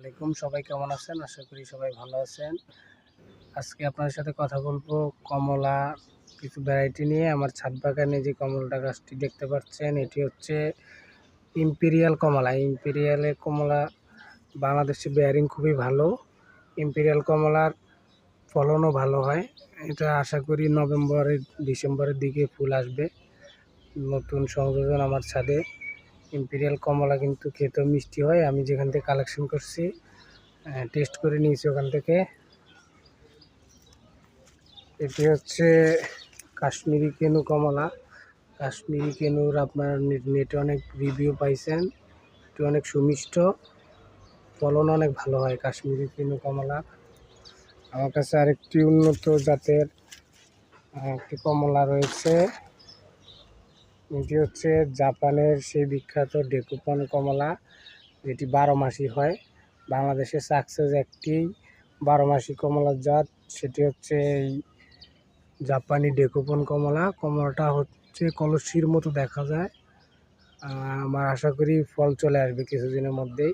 আসসালামাইকুম, সবাই কেমন আছেন? আশা করি সবাই ভালো আছেন। আজকে আপনার সাথে কথা বলবো কমলা কিছু ভ্যারাইটি নিয়ে। আমার ছাদ বাগানে যে কমলাটা গাছটি দেখতে পাচ্ছেন, এটি হচ্ছে ইম্পেরিয়াল কমলা। ইম্পেরিয়ালের কমলা বাংলাদেশে বেয়ারিং খুবই ভালো। ইম্পেরিয়াল কমলার ফলনও ভালো হয়। এটা আশা করি ডিসেম্বরের দিকে ফুল আসবে। নতুন সংযোজন আমার ছাদে। ইম্পেরিয়াল কমলা কিন্তু খেতেও মিষ্টি হয়। আমি যেখান থেকে কালেকশন করছি, টেস্ট করে নিয়েছি ওখান থেকে। এটি হচ্ছে কাশ্মীরি কেনু কমলা। কাশ্মীরি কেনুর আপনার নেটে অনেক রিভিউ পাইছেন। এটি অনেক সুমিষ্ট, ফলন অনেক ভালো হয় কাশ্মীরি কেনু কমলা। আমার কাছে আরেকটি উন্নত জাতের একটি কমলা রয়েছে। এটি হচ্ছে জাপানের সেই বিখ্যাত ডেকুপন কমলা, যেটি 12 মাসই হয়। বাংলাদেশে সাকসেস একটি 12 মাসি কমলার জাত, সেটি হচ্ছে এই জাপানি ডেকুপন কমলা। কমলাটা হচ্ছে কলসির মতো দেখা যায়। আমার আশা করি ফল চলে আসবে কিছুদিনের মধ্যেই।